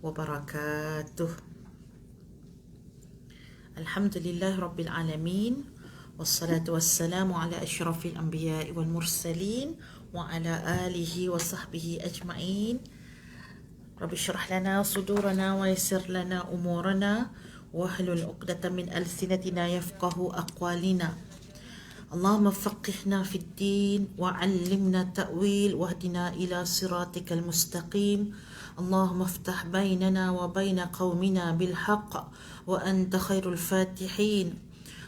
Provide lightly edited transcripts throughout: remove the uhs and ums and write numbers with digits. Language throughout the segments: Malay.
wabarakatuh. Alhamdulillah Rabbil Alamin. Wassalatu wassalamu ala ashrafil anbiya'i wal mursalin wa ala alihi wa sahbihi ajma'in. Rabbi syrah lana sudurana wa yassir lana umurana wahlul 'uqdatam min alsinatina yafqahu aqwalina. Allahumma faqihna fid din wa 'allimna ta'wil wahdina ila siratikal mustaqim. Allahumma iftah bainana wa baina qaumina bil haqq wa anta khairul fatihin.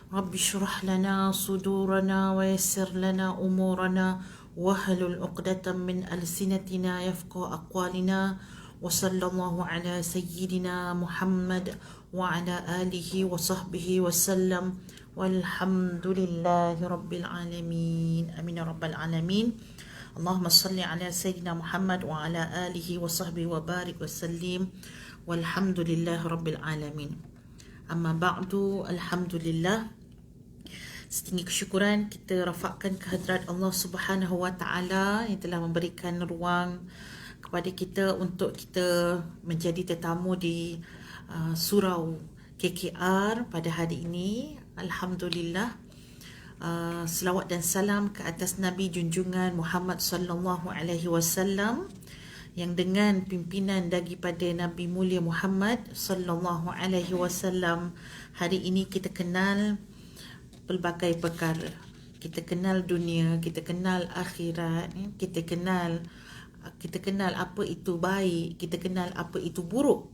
Rabbi shrah lana sudurana wa yassir lana umurana wahlul 'uqdatam min alsinatina yafqahu aqwalina. Wa sallallahu ala sayyidina Muhammad wa ala alihi wa sahbihi wa sallam. Walhamdulillahi rabbil alamin. Amin ya rabbal alamin. Allahumma salli ala sayyidina Muhammad wa ala alihi wa sahbihi wa barik wa sallim. Walhamdulillahi rabbil alamin. Amma ba'du, alhamdulillah. Setinggi kesyukuran kita rafakkan kehadrat Allah Subhanahu wa taala yang telah memberikan ruang kepada kita untuk kita menjadi tetamu di surau KKR pada hari ini. Alhamdulillah. Selawat dan salam ke atas Nabi junjungan Muhammad sallallahu alaihi wasallam yang dengan pimpinan daripada Nabi mulia Muhammad sallallahu alaihi wasallam hari ini kita kenal pelbagai perkara. Kita kenal dunia, kita kenal akhirat, kita kenal apa itu baik, kita kenal apa itu buruk.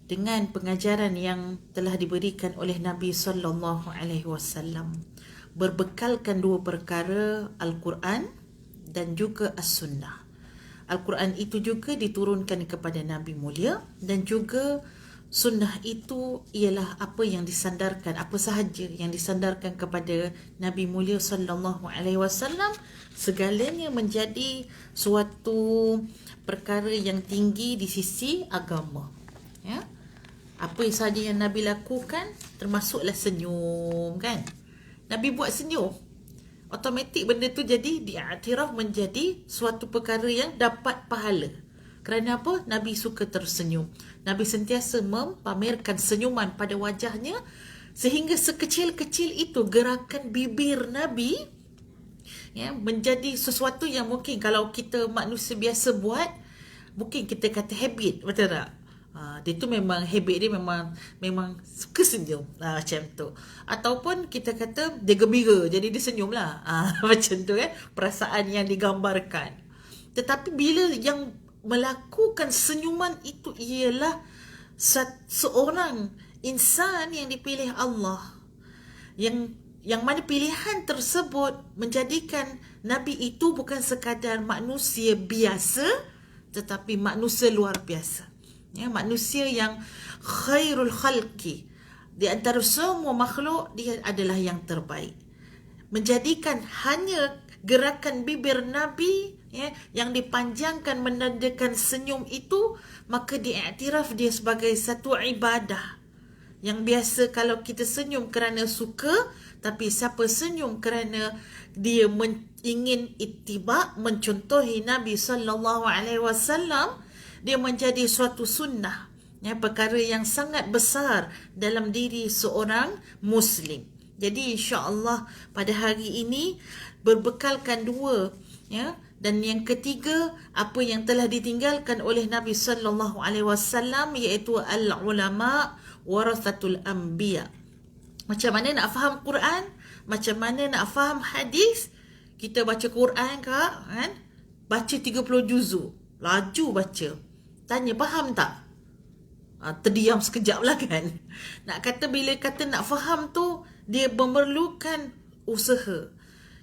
Dengan pengajaran yang telah diberikan oleh Nabi sallallahu alaihi wasallam, berbekalkan dua perkara, Al-Quran dan juga As-Sunnah. Al-Quran itu juga diturunkan kepada Nabi mulia dan juga Sunnah itu ialah apa yang disandarkan, apa sahaja yang disandarkan kepada Nabi mulia sallallahu alaihi wasallam, segalanya menjadi suatu perkara yang tinggi di sisi agama. Ya. Apa sahaja yang Nabi lakukan termasuklah senyum, kan? Nabi buat senyum, automatik benda tu jadi diiktiraf menjadi suatu perkara yang dapat pahala. Kerana apa? Nabi suka tersenyum. Nabi sentiasa mempamerkan senyuman pada wajahnya, sehingga sekecil-kecil itu gerakan bibir Nabi menjadi sesuatu yang mungkin kalau kita manusia biasa buat, mungkin kita kata habit, betul tak? Dia tu memang habit dia memang suka senyum, macam tu. Ataupun kita kata dia gembira, jadi dia senyum lah, macam tu kan, perasaan yang digambarkan. Tetapi bila yang melakukan senyuman itu ialah seorang insan yang dipilih Allah, yang mana pilihan tersebut menjadikan Nabi itu bukan sekadar manusia biasa, tetapi manusia luar biasa. Manusia yang khairul khalqi, di antara semua makhluk dia adalah yang terbaik. Menjadikan hanya gerakan bibir Nabi yang dipanjangkan menandakan senyum itu, maka diiktiraf dia sebagai satu ibadah. Yang biasa kalau kita senyum kerana suka, tapi siapa senyum kerana dia ingin ittiba, mencontohi Nabi sallallahu alaihi wasallam, dia menjadi suatu sunnah, perkara yang sangat besar dalam diri seorang Muslim. Jadi insya-Allah pada hari ini berbekalkan dua, dan yang ketiga, apa yang telah ditinggalkan oleh Nabi sallallahu alaihi wasallam, iaitu al-ulama warathatul anbiya. Macam mana nak faham Quran? Macam mana nak faham hadis? Kita baca Quran kan? Baca 30 juzuk, laju baca. Tanya faham tak? Terdiam sekejap lah kan. Nak kata bila kata nak faham tu, dia memerlukan usaha.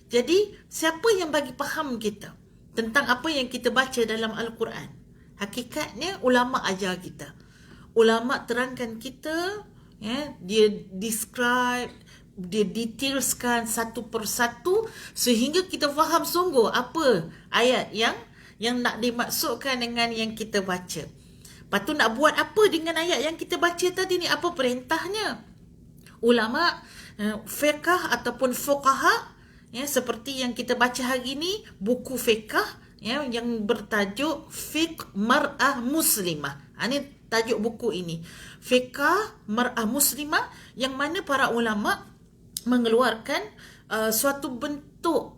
Jadi siapa yang bagi faham kita tentang apa yang kita baca dalam Al-Quran? Hakikatnya ulama ajar kita. Ulama terangkan kita, dia describe, dia detailskan satu persatu sehingga kita faham sungguh apa ayat yang nak dimaksudkan dengan yang kita baca. Lepas tu nak buat apa dengan ayat yang kita baca tadi ni? Apa perintahnya? Ulama fiqh ataupun fuqaha, seperti yang kita baca hari ni, buku fiqh yang bertajuk Fiqh Mar'ah Muslimah. Ini tajuk buku ini. Fiqh Mar'ah Muslimah, yang mana para ulama mengeluarkan suatu bentuk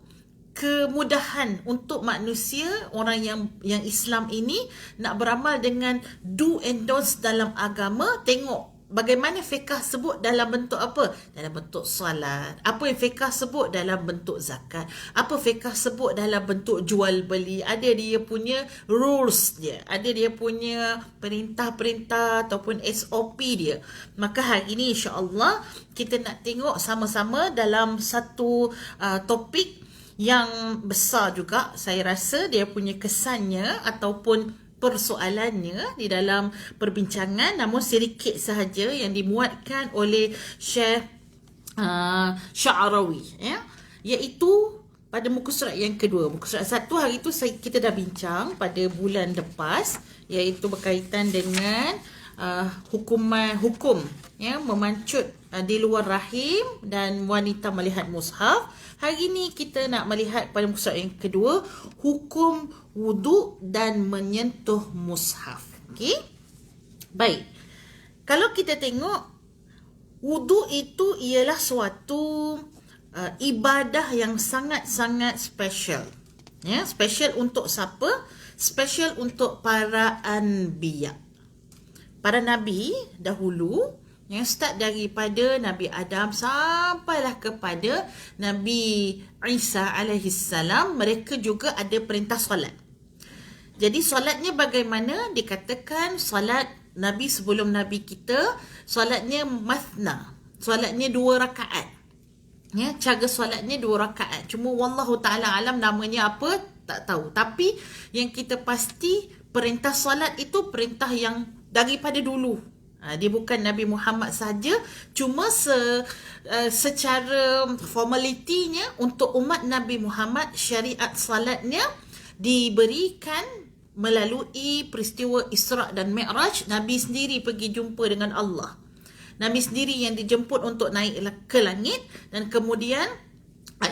kemudahan untuk manusia, orang yang Islam ini nak beramal dengan do and don'ts dalam agama. Tengok bagaimana fiqh sebut dalam bentuk apa? Dalam bentuk salat. Apa yang fiqh sebut dalam bentuk zakat? Apa fiqh sebut dalam bentuk jual beli? Ada dia punya rules dia. Ada dia punya perintah-perintah ataupun SOP dia. Maka hari ini insya-Allah kita nak tengok sama-sama dalam satu topik yang besar juga. Saya rasa dia punya kesannya ataupun persoalannya di dalam perbincangan, namun sedikit sahaja yang dimuatkan oleh Syekh Sya'rawi, iaitu pada muka surat yang kedua. Muka surat satu hari itu kita dah bincang pada bulan lepas, iaitu berkaitan dengan hukum memancut di luar rahim dan wanita melihat mushaf. Hari ini kita nak melihat pada muka surat yang kedua, hukum wuduk dan menyentuh mushaf. Okey? Baik. Kalau kita tengok, wuduk itu ialah suatu ibadah yang sangat-sangat special. Special untuk siapa? Special untuk para anbiya. Para nabi dahulu, yang start daripada Nabi Adam sampailah kepada Nabi Isa alaihissalam, mereka juga ada perintah solat. Jadi solatnya bagaimana? Dikatakan solat Nabi sebelum Nabi kita, solatnya mathna, solatnya 2 rakaat. Cara solatnya 2 rakaat. Cuma wallahu ta'ala alam namanya apa, tak tahu. Tapi yang kita pasti, perintah solat itu perintah yang daripada dulu. Dia bukan Nabi Muhammad saja, cuma secara formalitinya untuk umat Nabi Muhammad, syariat salatnya diberikan melalui peristiwa Isra' dan Mi'raj. Nabi sendiri pergi jumpa dengan Allah. Nabi sendiri yang dijemput untuk naik ke langit, dan kemudian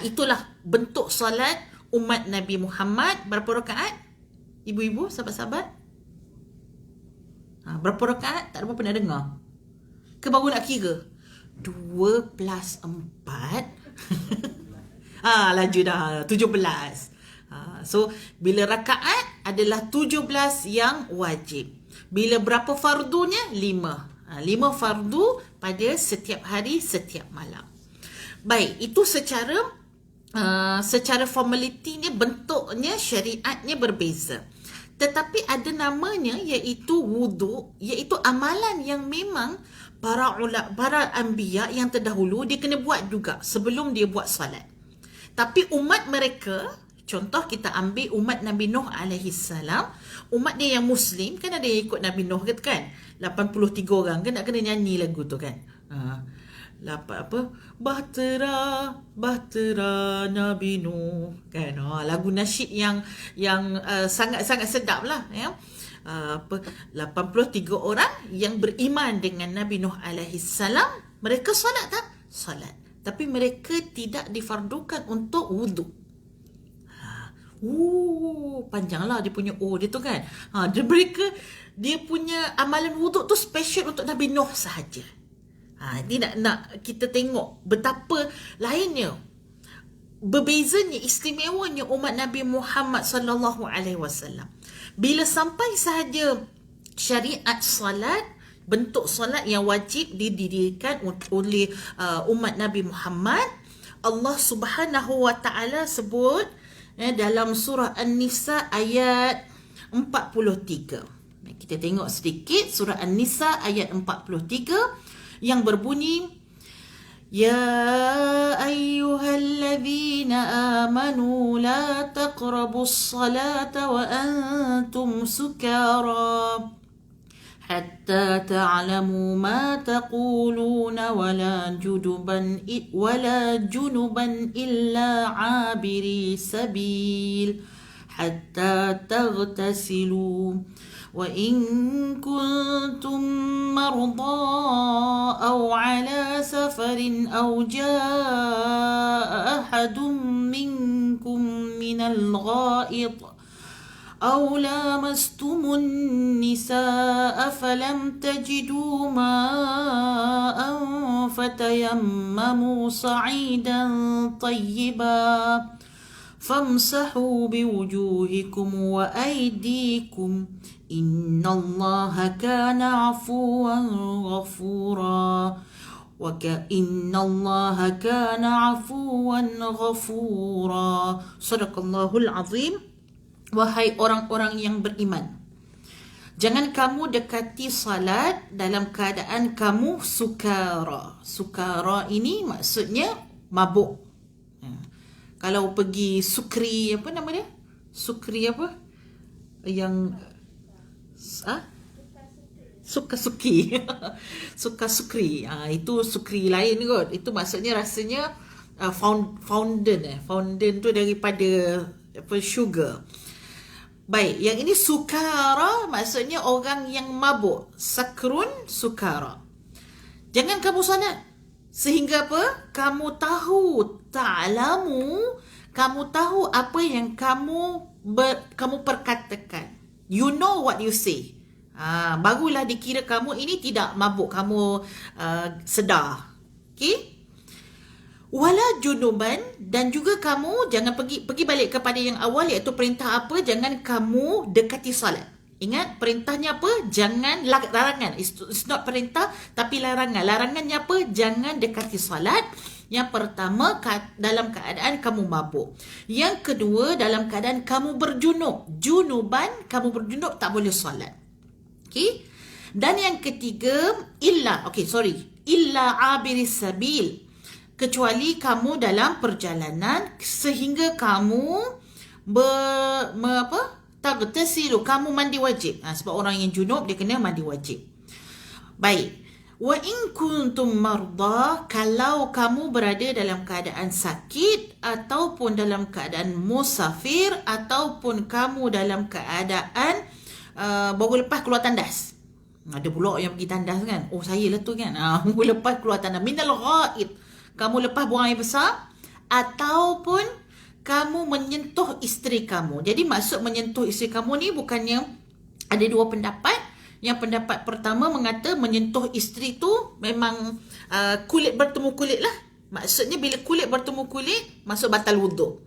itulah bentuk salat umat Nabi Muhammad. Berapa rakaat? Ibu-ibu, sahabat-sahabat? Berapa rakaat? Tak ada pernah dengar. Ke baru nak kira? 2 plus 4. Laju dah. 17. So, bila rakaat adalah 17 yang wajib. Bila berapa fardunya? 5. 5 fardu pada setiap hari, setiap malam. Baik, itu secara formalitinya, bentuknya, syariatnya berbeza. Tetapi ada namanya, iaitu wuduk, iaitu amalan yang memang para anbiya yang terdahulu dia kena buat juga sebelum dia buat salat. Tapi umat mereka, contoh kita ambil umat Nabi Nuh alaihissalam, umat dia yang Muslim, kan ada yang ikut Nabi Nuh kan? 83 orang kan nak kena nyanyi lagu tu kan? Bahtera Nabi Nuh kan, lagu nasyid yang sangat-sangat sedap lah, 83 orang yang beriman dengan Nabi Nuh alaihissalam, mereka solat tak? Solat, tapi mereka tidak difardukan untuk wuduk. Panjanglah dia punya dia tu kan. Dia punya amalan wuduk tu special untuk Nabi Nuh sahaja. Ini nak kita tengok betapa lainnya, berbezanya, istimewanya umat Nabi Muhammad sallallahu alaihi wasallam. Bila sampai sahaja syariat salat, bentuk salat yang wajib didirikan oleh umat Nabi Muhammad, Allah Subhanahu wa taala sebut dalam surah An-Nisa ayat 43. Kita tengok sedikit surah An-Nisa ayat 43 yang berbunyi, Ya ayyuhalladzina amanu la taqrabus salata wa antum sukara hatta ta'lamu ma taquluna wala junuban illa abiri sabil hatta taghtasilu وإن كنتم مرضى أو على سفر أو جاء أحد منكم من الغائط أو لامستم النساء فلم تجدوا ماء فتيمموا صعيدا طيبا فامسحوا بوجوهكم وأيديكم إن الله كان عفوا غفورا وَإِنَّ اللَّهَ كَانَ عَفُوًّا غَفُورًا. Sadaqallahul Azim. Wahai orang-orang yang beriman, jangan kamu dekati salat dalam keadaan kamu sukara. Sukara ini maksudnya mabuk. Kalau pergi sukri, apa nama dia? Sukri apa? Yang suka-suki. Suka-sukri. Itu sukri lain kot. Itu maksudnya rasanya fondant. Fondant tu daripada sugar. Baik, yang ini sukara maksudnya orang yang mabuk. Sakrun, sukara. Jangan kamu salat. Sehingga apa? Kamu tahu, ta'lamu, kamu tahu apa yang kamu perkatakan. You know what you say. Barulah dikira kamu ini tidak mabuk, kamu sedar. Okey? Wala junuban, dan juga kamu jangan pergi balik kepada yang awal, iaitu perintah apa? Jangan kamu dekati salat. Ingat perintahnya apa? Jangan, larangan. It's not perintah tapi larangan. Larangannya apa? Jangan dekati salat. Yang pertama, dalam keadaan kamu mabuk. Yang kedua, dalam keadaan kamu berjunub. Junuban, kamu berjunub, tak boleh salat. Okay. Dan yang ketiga, illa abiris sabil, kecuali kamu dalam perjalanan sehingga kamu tagtasilu, kamu mandi wajib. Sebab orang yang junub dia kena mandi wajib. Baik. Wa in kuntum marda, kalau kamu berada dalam keadaan sakit ataupun dalam keadaan musafir ataupun kamu dalam keadaan baru lepas keluar tandas. Ada pula yang pergi tandas kan. Oh, saya lah tu kan. Baru lepas keluar tandas. Minal ghaid. Kamu lepas buang air besar. Ataupun kamu menyentuh isteri kamu. Jadi maksud menyentuh isteri kamu ni bukannya, ada dua pendapat. Yang pendapat pertama mengata menyentuh isteri tu memang kulit bertemu kulit lah. Maksudnya bila kulit bertemu kulit, masuk batal wuduk.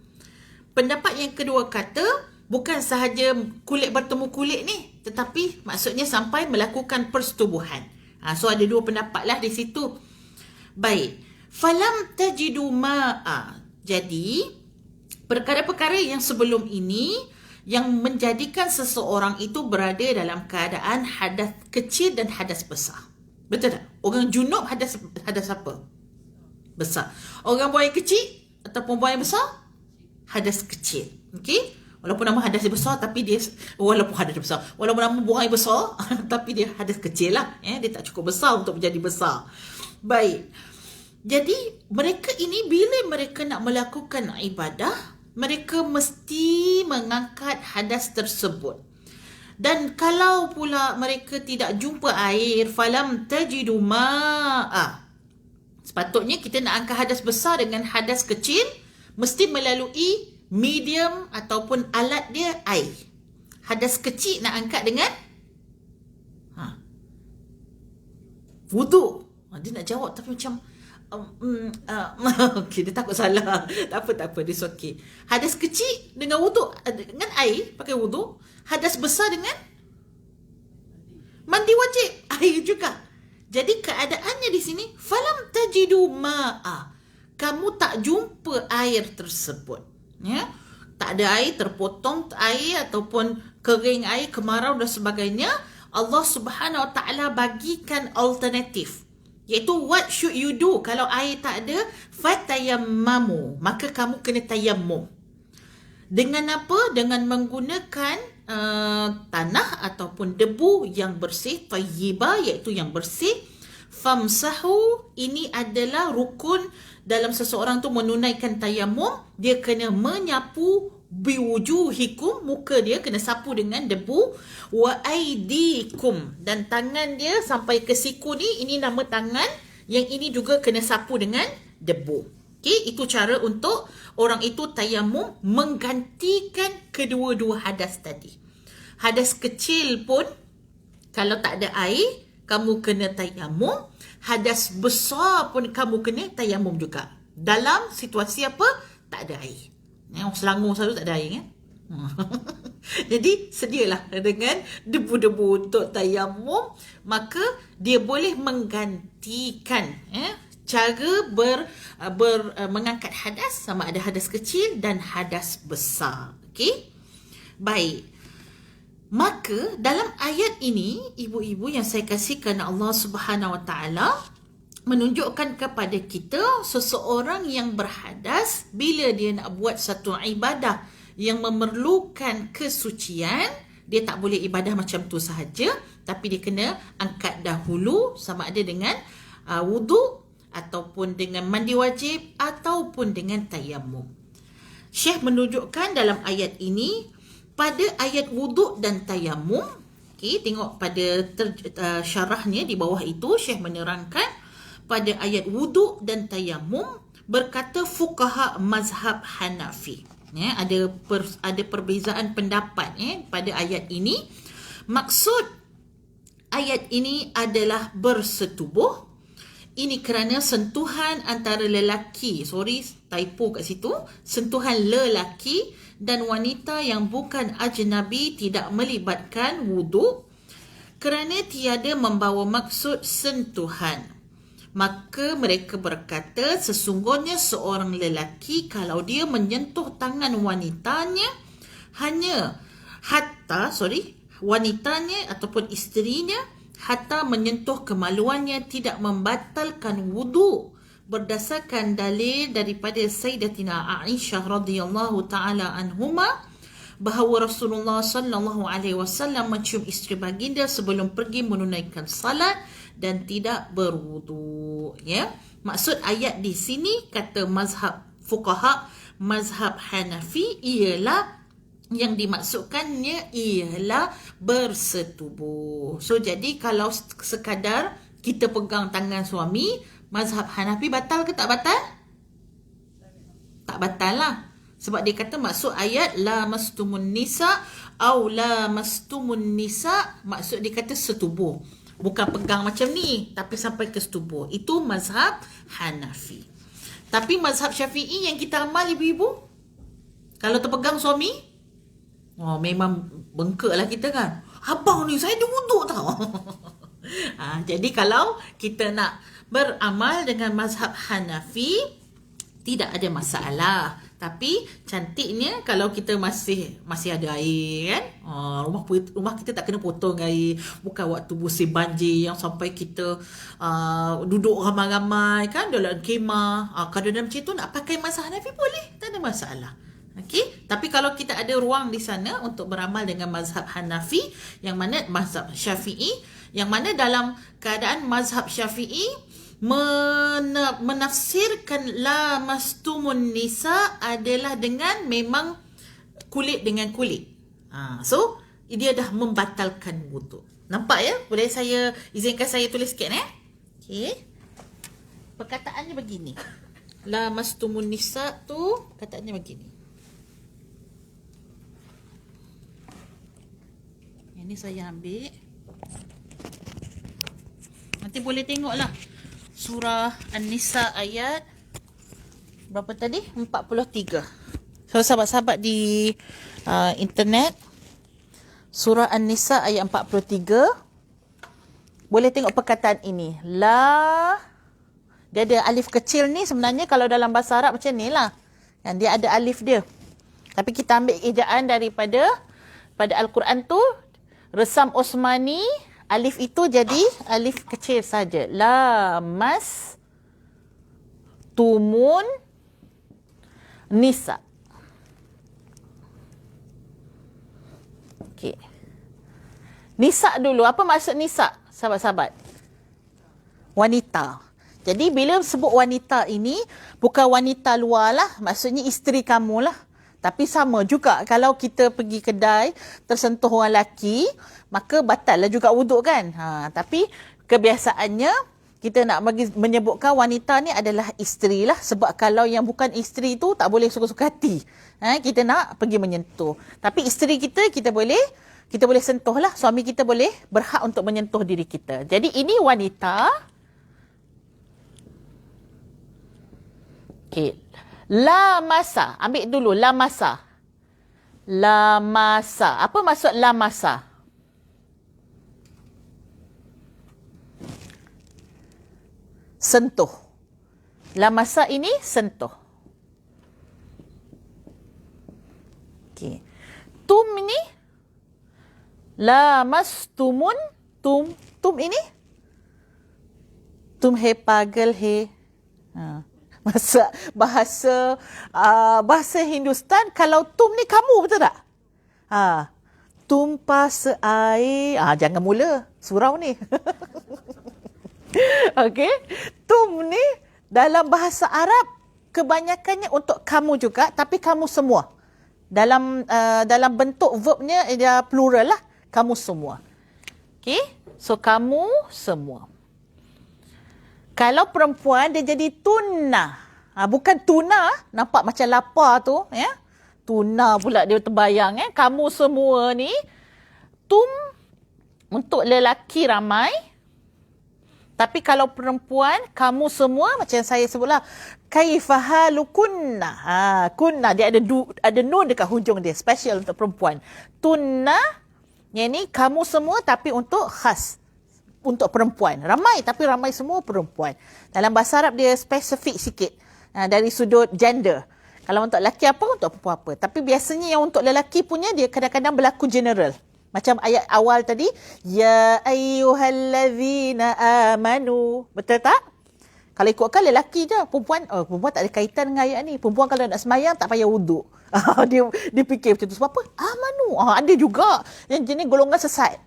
Pendapat yang kedua kata bukan sahaja kulit bertemu kulit ni, tetapi maksudnya sampai melakukan persetubuhan. So ada dua pendapat lah di situ. Baik. Falam tajidu ma'a. Jadi, perkara-perkara yang sebelum ini yang menjadikan seseorang itu berada dalam keadaan hadas kecil dan hadas besar. Betul tak? Orang junub hadas apa? Besar. Orang buang air kecil ataupun buang air besar? Hadas kecil. Okey? Walaupun nama hadas besar tapi dia walaupun nama buang air besar tapi dia hadas kecil lah. Dia tak cukup besar untuk menjadi besar. Baik. Jadi mereka ini bila mereka nak melakukan ibadah, mereka mesti mengangkat hadas tersebut. Dan kalau pula mereka tidak jumpa air, falam tajidu ma'a, sepatutnya kita nak angkat hadas besar dengan hadas kecil mesti melalui medium ataupun alat dia air. Hadas kecil nak angkat dengan wuduk. Dia nak jawab tapi macam okay, dia takut salah. Tak apa, dia okey. Hadas kecil dengan wuduk, dengan air pakai wuduk. Hadas besar dengan mandi wajib, air juga. Jadi keadaannya di sini falam tajidu ma'a, kamu tak jumpa air tersebut. Tak ada air, terpotong air ataupun kering air, kemarau dan sebagainya. Allah Subhanahu Wa Taala bagikan alternatif, iaitu what should you do kalau air tak ada? Fatayammamu, maka kamu kena tayammum. Dengan apa? Dengan menggunakan tanah ataupun debu yang bersih, tayyibah, iaitu yang bersih. Famsahu, ini adalah rukun dalam seseorang tu menunaikan tayammum. Dia kena menyapu biwujuhikum, muka dia kena sapu dengan debu. Wa aidikum, dan tangan dia sampai ke siku ni, ini nama tangan. Yang ini juga kena sapu dengan debu. Okey, itu cara untuk orang itu tayammum menggantikan kedua-dua hadas tadi. Hadas kecil pun kalau tak ada air, kamu kena tayamum. Hadas besar pun kamu kena tayamum juga. Dalam situasi apa? Tak ada air. Orang Selangor selalu tak ada air kan? Jadi sedialah dengan debu-debu untuk tayamum, maka dia boleh menggantikan cara mengangkat hadas, sama ada hadas kecil dan hadas besar. Okey? Baik. Maka dalam ayat ini, ibu-ibu yang saya kasihkan, Allah Subhanahu Wa Taala menunjukkan kepada kita seseorang yang berhadas bila dia nak buat satu ibadah yang memerlukan kesucian, dia tak boleh ibadah macam tu sahaja, tapi dia kena angkat dahulu, sama ada dengan wuduk ataupun dengan mandi wajib ataupun dengan tayamum. Syekh menunjukkan dalam ayat ini, pada ayat wuduk dan tayamum, tengok pada syarahnya di bawah itu, Syekh menerangkan pada ayat wuduk dan tayamum berkata fuqaha mazhab Hanafi. Ada perbezaan pendapat pada ayat ini. Maksud ayat ini adalah bersetubuh. Ini kerana sentuhan antara lelaki, typo kat situ, sentuhan lelaki dan wanita yang bukan ajnabi tidak melibatkan wuduk kerana tiada membawa maksud sentuhan. Maka mereka berkata sesungguhnya seorang lelaki kalau dia menyentuh tangan wanitanya wanitanya ataupun isterinya hatta menyentuh kemaluannya tidak membatalkan wuduk berdasarkan dalil daripada Sayyidatina Aisyah radhiyallahu taala anhuma bahawa Rasulullah sallallahu alaihi wasallam mencium isteri baginda sebelum pergi menunaikan salat dan tidak berwuduk. Maksud ayat di sini kata mazhab fuqaha mazhab Hanafi ialah yang dimaksudkannya ialah bersetubuh. So jadi kalau sekadar kita pegang tangan suami, mazhab Hanafi batal ke tak batal? Tak batal lah. Sebab dia kata maksud ayat lamastumun nisa au lamastumun nisa, maksud dia kata setubuh. Bukan pegang macam ni, tapi sampai ke setubuh. Itu mazhab Hanafi. Tapi mazhab Syafi'i yang kita amal ibu-ibu, kalau terpegang suami, memang bengkak lah kita kan. Abang ni saya ada wuduk tau. Jadi kalau kita nak beramal dengan mazhab Hanafi, tidak ada masalah. Tapi cantiknya kalau kita masih ada air kan. Rumah kita tak kena potong air. Bukan waktu musim banjir yang sampai kita duduk ramai-ramai kan dalam kemah. Kalau dalam macam tu nak pakai mazhab Hanafi boleh, tak ada masalah. Okey, tapi kalau kita ada ruang di sana untuk beramal dengan mazhab Hanafi, yang mana mazhab Syafi'i, yang mana dalam keadaan mazhab Syafi'i menafsirkan lamastumun nisa adalah dengan memang kulit dengan kulit. So dia dah membatalkan wuduk. Nampak ya? Boleh saya izinkan saya tulis sikit Okey. Perkataannya begini. Lamastumun nisa tu kataannya begini. Ini saya ambil. Nanti boleh tengoklah. Surah An-Nisa ayat berapa tadi? 43. So sahabat-sahabat di internet, Surah An-Nisa ayat 43. Boleh tengok perkataan ini. Dia ada alif kecil ni, sebenarnya kalau dalam bahasa Arab macam ni lah. Dan dia ada alif dia. Tapi kita ambil ejaan pada Al-Quran tu, resam Osmani, alif itu jadi alif kecil saja. Lamas tumun nisa. Okey. Nisa dulu. Apa maksud nisa, sahabat-sahabat? Wanita. Jadi bila sebut wanita ini, bukan wanita luar lah. Maksudnya isteri kamu lah. Tapi sama juga kalau kita pergi kedai tersentuh orang lelaki, maka batal lah juga wuduk kan. Tapi kebiasaannya kita nak menyebutkan wanita ni adalah isteri lah. Sebab kalau yang bukan isteri tu tak boleh suka-suka hati. Kita nak pergi menyentuh. Tapi isteri kita boleh kita boleh sentuh lah. Suami kita boleh berhak untuk menyentuh diri kita. Jadi ini wanita. Okay. Lamasa. Ambil dulu lamasa. Lamasa. Apa maksud lamasa? Sentuh. Lamasa ini sentuh. Okay. Tum ini lamastumun. Tum ini tum he pagal he. Bahasa Hindustan, kalau tum ni kamu, betul tak? Tumpah seair. Jangan mula surau ni. Okey. Tum ni dalam bahasa Arab kebanyakannya untuk kamu juga, tapi kamu semua. Dalam bentuk verbnya dia plural lah. Kamu semua. Okey. So kamu semua. Kalau perempuan dia jadi tuna. Bukan tuna, nampak macam lapar tu, ya. Tuna pula dia terbayang, ya. Kamu semua ni tum untuk lelaki ramai. Tapi kalau perempuan, kamu semua macam saya sebutlah, kaifahalukunna. Kunna dia ada nun dekat hujung dia, special untuk perempuan. Tunna, yang ni kamu semua tapi untuk khas. Untuk perempuan. Ramai, tapi ramai semua perempuan. Dalam bahasa Arab dia spesifik sikit. Dari sudut gender. Kalau untuk lelaki apa, untuk perempuan apa. Tapi biasanya yang untuk lelaki punya, dia kadang-kadang berlaku general. Macam ayat awal tadi. Ya ayyuhallazina amanu. Betul tak? Kalau ikutkan lelaki je. Perempuan tak ada kaitan dengan ayat ni. Perempuan kalau nak semayang, tak payah wuduk. Dia fikir macam tu. Sebab apa? Amanu. Ada juga yang jenis golongan sesat.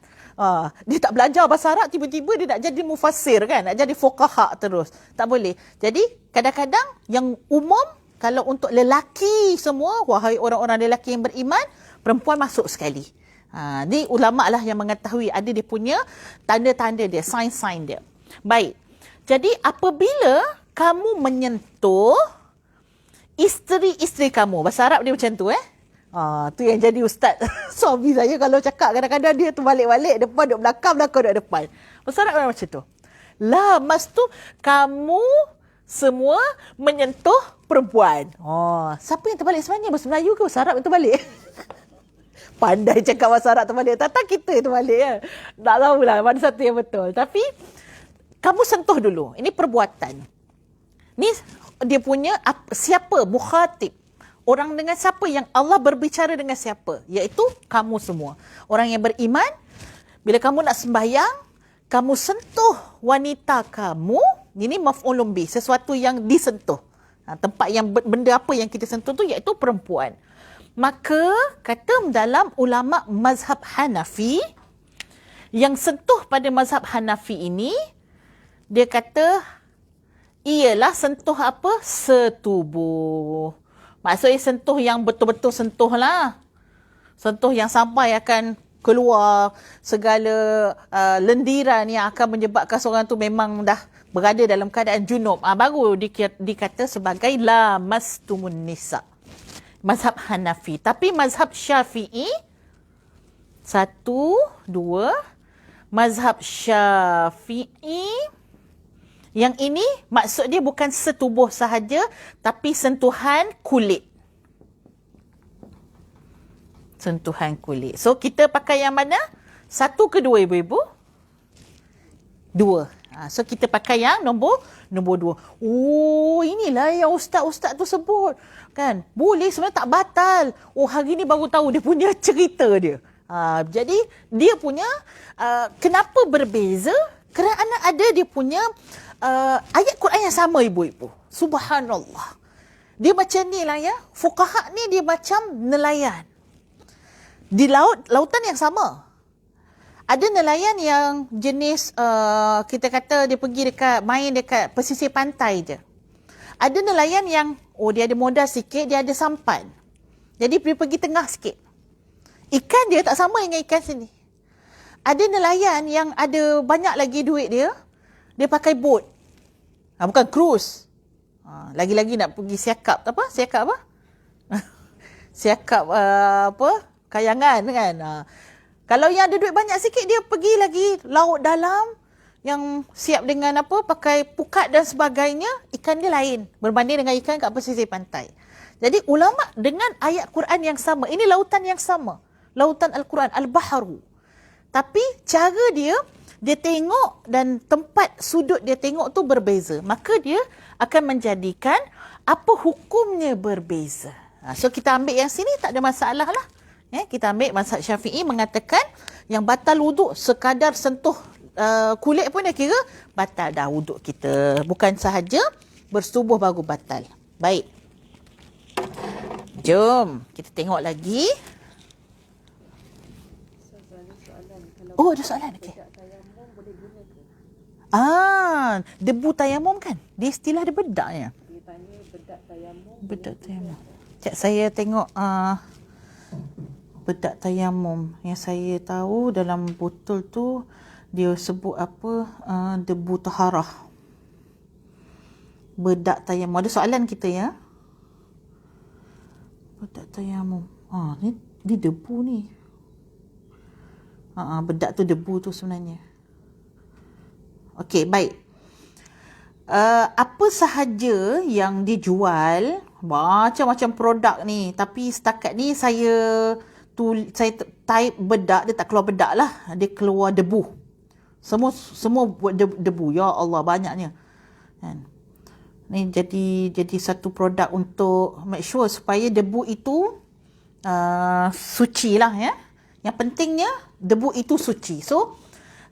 Dia tak belajar bahasa Arab, tiba-tiba dia nak jadi mufassir kan, nak jadi fuqaha terus. Tak boleh. Jadi kadang-kadang yang umum, kalau untuk lelaki semua, wahai orang-orang lelaki yang beriman, perempuan masuk sekali. Ni ulama' lah yang mengetahui, ada dia punya tanda-tanda dia, sign-sign dia. Baik. Jadi apabila kamu menyentuh isteri-isteri kamu, bahasa Arab dia macam tu tu yang jadi ustaz suami saya kalau cakap kadang-kadang dia tu balik-balik depan duduk belakang duduk depan. Bahasa Arab macam tu. Lamas tu kamu semua menyentuh perempuan. Siapa yang terbalik sebenarnya? Bahasa Melayu ke bahasa Arab yang terbalik? Pandai cakap bahasa Arab terbalik. Tak kita yang terbalik ya. Tak tahulah mana satu yang betul. Tapi kamu sentuh dulu. Ini perbuatan. Ni dia punya siapa? Mukhatib. Orang dengan siapa yang Allah berbicara dengan siapa? Iaitu kamu semua. Orang yang beriman, bila kamu nak sembahyang, kamu sentuh wanita kamu, ini maf'ulun bih, sesuatu yang disentuh. Tempat yang benda apa yang kita sentuh tu iaitu perempuan. Maka kata dalam ulama' mazhab Hanafi, yang sentuh pada mazhab Hanafi ini, dia kata ialah sentuh apa? Setubuh. Maksudnya sentuh yang betul-betul sentuh lah. Sentuh yang sampai akan keluar segala lendiran yang akan menyebabkan seorang tu memang dah berada dalam keadaan junub. Baru dikata sebagai lamastumun nisa. Mazhab Hanafi. Tapi mazhab Syafi'i, mazhab Syafi'i, yang ini maksud dia bukan setubuh sahaja, tapi sentuhan kulit. Sentuhan kulit. So kita pakai yang mana? Satu ke dua ibu-ibu? Dua. So kita pakai yang nombor dua. Inilah yang ustaz-ustaz tu sebut. Kan? Boleh, sebenarnya tak batal. Hari ni baru tahu dia punya cerita dia. Jadi dia punya kenapa berbeza? Kerana ada dia punya ayat Quran yang sama ibu-ibu. Subhanallah. Dia macam ni lah ya. Fuqaha ni dia macam nelayan. Di lautan yang sama. Ada nelayan yang jenis kita kata dia pergi main dekat pesisir pantai je. Ada nelayan yang dia ada modal sikit, dia ada sampan. Jadi dia pergi tengah sikit. Ikan dia tak sama dengan ikan sini. Ada nelayan yang ada banyak lagi duit dia pakai boat. Bukan cruise. Lagi-lagi nak pergi siakap. Siakap apa? Siakap kayangan kan. Kalau yang ada duit banyak sikit, dia pergi lagi laut dalam yang siap dengan pakai pukat dan sebagainya. Ikan dia lain berbanding dengan ikan kat pesisir pantai. Jadi ulama dengan ayat Quran yang sama, ini lautan yang sama, lautan Al-Quran, Al-Baharu. Tapi cara dia tengok dan tempat sudut dia tengok tu berbeza. Maka dia akan menjadikan apa hukumnya berbeza. So kita ambil yang sini tak ada masalah lah. Kita ambil mazhab Syafi'i mengatakan yang batal wuduk sekadar sentuh kulit pun dia kira batal dah wuduk kita. Bukan sahaja bersubuh baru batal. Baik. Jom kita tengok lagi. Oh, ada soalan. Okey. Debu tayamum kan? Dia istilah dia bedaknya. Dia tanya bedak tayamum. Bedak tayamum. Sekejap saya tengok bedak tayamum. Yang saya tahu dalam botol tu dia sebut debu taharah. Bedak tayamum. Ada soalan kita ya. Bedak tayamum. Ni debu ni. Bedak tu debu tu sebenarnya. Okey, baik. Apa sahaja yang dijual, macam-macam produk ni, tapi setakat ni saya type bedak, dia tak keluar bedak lah, dia keluar debu. Semua buat debu. Ya Allah, banyaknya. Kan? Ni jadi satu produk untuk make sure supaya debu itu suci lah ya. Yang pentingnya debu itu suci. So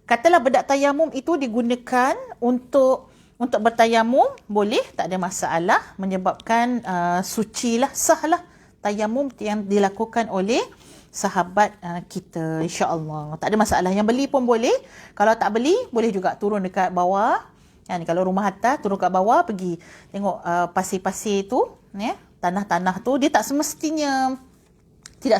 katalah bedak tayamum itu digunakan untuk bertayamum, boleh, tak ada masalah, menyebabkan suci lah, sah lah tayamum yang dilakukan oleh sahabat kita, insya-Allah. Tak ada masalah. Yang beli pun boleh. Kalau tak beli, boleh juga turun dekat bawah. Kalau rumah atas, turun kat bawah, pergi tengok pasir-pasir tu, ya, tanah-tanah tu, dia tidak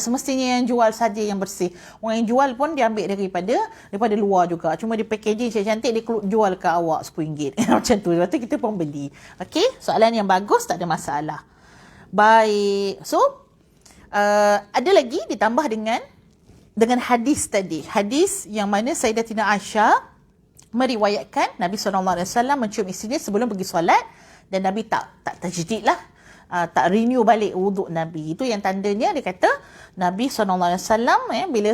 semestinya yang jual saja yang bersih. Orang yang jual pun dia ambil daripada luar juga. Cuma dia packaging cantik, dia jual ke awak RM10. Macam tu. Lepas tu kita pun beli. Okey, soalan yang bagus, tak ada masalah. Baik. So, ada lagi ditambah dengan hadis tadi. Hadis yang mana Sayyidatina Aisyah meriwayatkan Nabi SAW mencium isterinya sebelum pergi solat, dan Nabi tak tajdid lah, tak renew balik wuduk Nabi. Itu yang tandanya dia kata Nabi SAW bila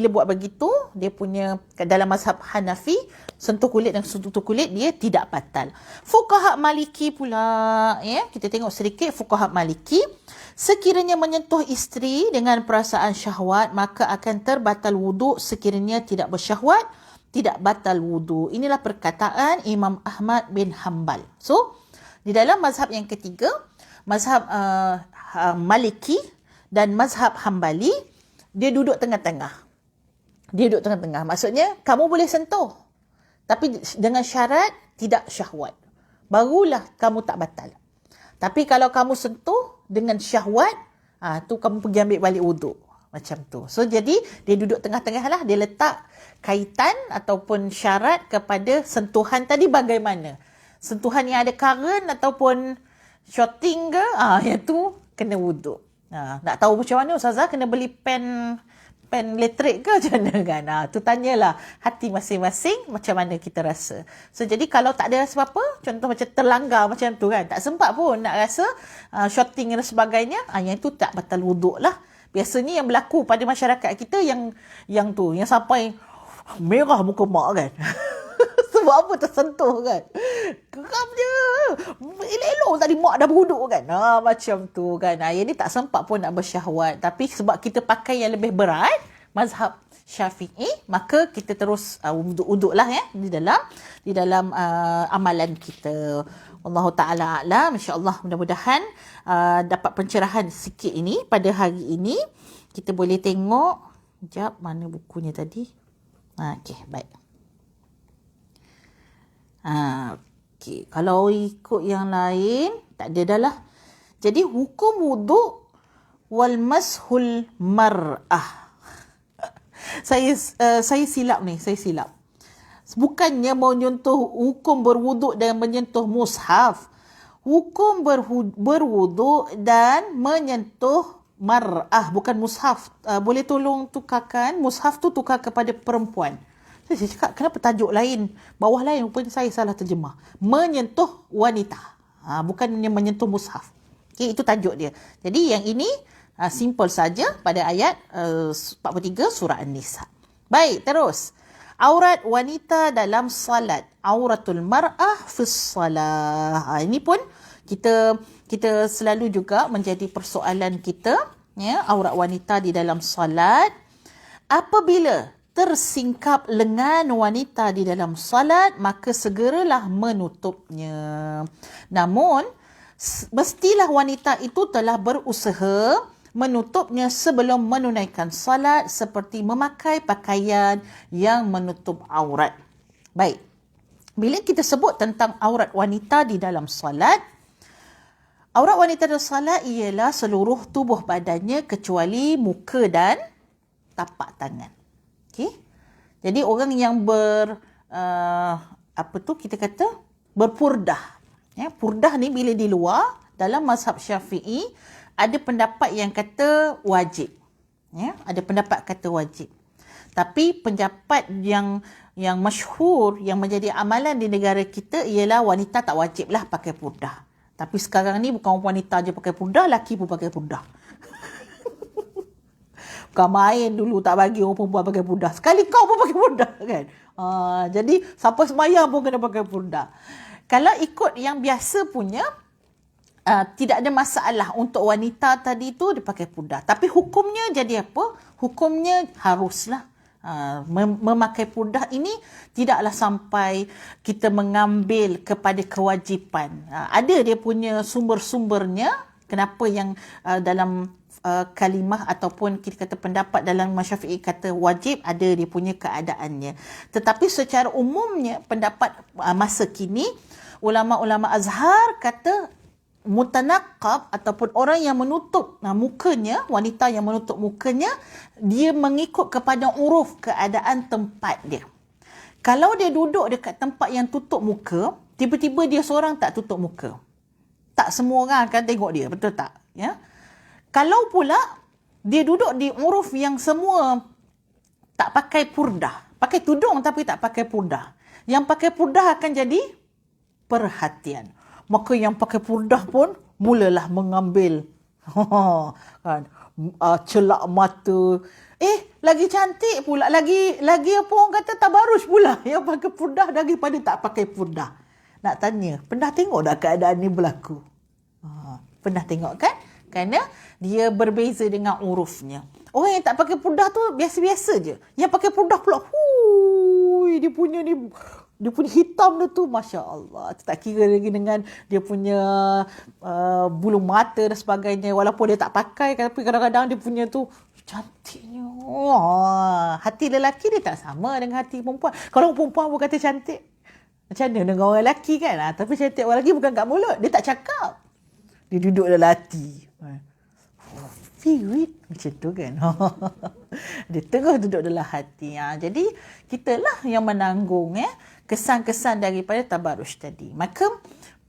buat begitu, dia punya dalam mazhab Hanafi, sentuh kulit dan sentuh kulit dia tidak batal. Fuqaha Maliki pula, kita tengok sedikit fuqaha Maliki, sekiranya menyentuh isteri dengan perasaan syahwat, maka akan terbatal wuduk. Sekiranya tidak bersyahwat, tidak batal wudu. Inilah perkataan Imam Ahmad bin Hanbal. So, di dalam mazhab yang ketiga, mazhab Maliki dan mazhab Hanbali, dia duduk tengah-tengah. Maksudnya, kamu boleh sentuh, tapi dengan syarat tidak syahwat. Barulah kamu tak batal. Tapi kalau kamu sentuh dengan syahwat, tu kamu pergi ambil balik wudu. Macam tu. So, jadi dia duduk tengah-tengah lah. Dia letak kaitan ataupun syarat kepada sentuhan tadi bagaimana. Sentuhan yang ada current ataupun shorting ke, yang tu kena wuduk. Nak tahu macam mana Ustazah, kena beli pen elektrik ke macam mana kan? Tu tanyalah hati masing-masing macam mana kita rasa. So, jadi kalau tak ada rasa apa-apa, contoh macam terlanggar macam tu kan, tak sempat pun nak rasa shorting dan sebagainya, yang tu tak batal wuduk lah. Biasanya yang berlaku pada masyarakat kita yang sampai merah muka mak kan. Sebab apa, tersentuh kan. Geram je. Elok-elok tadi mak dah berhuduk kan. Macam tu kan. Yang ni tak sempat pun nak bersyahwat. Tapi sebab kita pakai yang lebih berat, mazhab Syafi'i, maka kita terus uduk-uduk lah di dalam amalan kita. Allahu Ta'ala a'lam. InsyaAllah mudah-mudahan dapat pencerahan sikit ini pada hari ini. Kita boleh tengok. Sekejap, mana bukunya tadi? Okey, baik. Okay. Kalau ikut yang lain, tak ada dah lah. Jadi, hukum wuduk wal mashul mar'ah. Saya silap. Bukannya menyentuh hukum berwuduk dan menyentuh mushaf. Hukum berwuduk dan menyentuh mar'ah, bukan mushaf. Boleh tolong tukarkan, mushaf tu tukar kepada perempuan. Saya cakap, kenapa tajuk lain, bawah lain, rupanya saya salah terjemah. Menyentuh wanita. Bukannya menyentuh mushaf. Okay, itu tajuk dia. Jadi yang ini simple saja pada ayat 43 surah An-Nisa. Baik, terus. Aurat wanita dalam salat. Auratul mar'ah fis salah. Ini pun kita selalu juga menjadi persoalan kita, ya, aurat wanita di dalam salat. Apabila tersingkap lengan wanita di dalam salat, maka segeralah menutupnya. Namun, mestilah wanita itu telah berusaha menutupnya sebelum menunaikan salat, seperti memakai pakaian yang menutup aurat. Baik, bila kita sebut tentang aurat wanita di dalam salat, aurat wanita dalam salat ialah seluruh tubuh badannya kecuali muka dan tapak tangan. Okay? Jadi orang yang kita kata berpurdah. Ya, purdah ni bila di luar, dalam mazhab Syafi'i ada pendapat yang kata wajib. Ya, ada pendapat kata wajib. Tapi pendapat yang masyhur, yang menjadi amalan di negara kita ialah wanita tak wajiblah pakai purdah. Tapi sekarang ni bukan wanita je pakai purdah, lelaki pun pakai purdah. Bukan main dulu tak bagi orang perempuan pakai purdah. Sekali kau pun pakai purdah kan. Jadi sampai sembahyang pun kena pakai purdah. Kalau ikut yang biasa punya, tidak ada masalah untuk wanita tadi tu dia pakai purdah. Tapi hukumnya jadi apa? Hukumnya haruslah memakai purdah ini tidaklah sampai kita mengambil kepada kewajipan. Ada dia punya sumber-sumbernya kenapa yang dalam kalimah ataupun kita kata pendapat dalam Syafi'i kata wajib, ada dia punya keadaannya. Tetapi secara umumnya pendapat masa kini, ulama-ulama Azhar kata mutanaqqab ataupun orang yang menutup mukanya, wanita yang menutup mukanya, dia mengikut kepada uruf keadaan tempat dia. Kalau dia duduk dekat tempat yang tutup muka, tiba-tiba dia seorang tak tutup muka, tak semua orang akan tengok dia, betul tak? Ya. Kalau pula dia duduk di uruf yang semua tak pakai purdah, pakai tudung tapi tak pakai purdah, yang pakai purdah akan jadi perhatian. Maka yang pakai purdah pun mulalah mengambil kan, celak mata. Lagi cantik pula, lagi apa orang kata, tabarus pula yang pakai purdah daripada tak pakai purdah. Nak tanya, pernah tengok tak keadaan ni berlaku? Pernah tengok kan? Kerana dia berbeza dengan urufnya. Orang yang tak pakai purdah tu biasa-biasa je. Yang pakai purdah pula, dia punya hitam tu, Masya Allah. Tak kira lagi dengan dia punya bulu mata dan sebagainya. Walaupun dia tak pakai, tapi kadang-kadang dia punya tu cantiknya. Hati lelaki dia tak sama dengan hati perempuan. Kalau perempuan pun kata cantik, macam mana dengan orang lelaki kan? Tapi cantik orang lelaki bukan kat mulut. Dia tak cakap. Dia duduk dalam hati. Firit macam tu kan. Dia terus duduk dalam hati. Jadi kitalah yang menanggung kesan-kesan daripada tabarruj tadi. Maka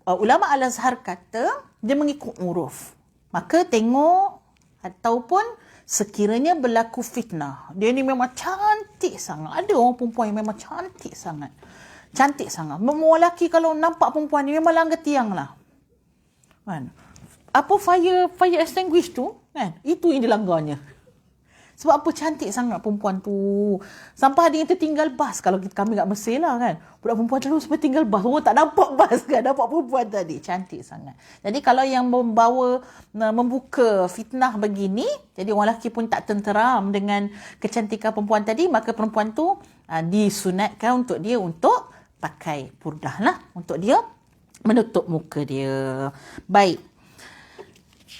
ulama Al-Azhar kata dia mengikut uruf. Maka tengok ataupun sekiranya berlaku fitnah, dia ni memang cantik sangat. Ada orang perempuan yang memang cantik sangat. Cantik sangat. Memang lelaki kalau nampak perempuan ni memang langgar tiang lah. Kan? Apa fire extinguish tu kan, itu yang dilanggarnya. Sebab apa? Cantik sangat perempuan tu. Sampai ada yang tertinggal bas. Kalau kami kat Mesir lah kan, budak perempuan terus sampai tinggal bas, orang tak nampak bas kan, nampak perempuan tadi. Cantik sangat. Jadi kalau yang membuka fitnah begini, jadi orang lelaki pun tak tenteram dengan kecantikan perempuan tadi, maka perempuan tu disunatkan untuk dia untuk pakai purdah lah, untuk dia menutup muka dia. Baik.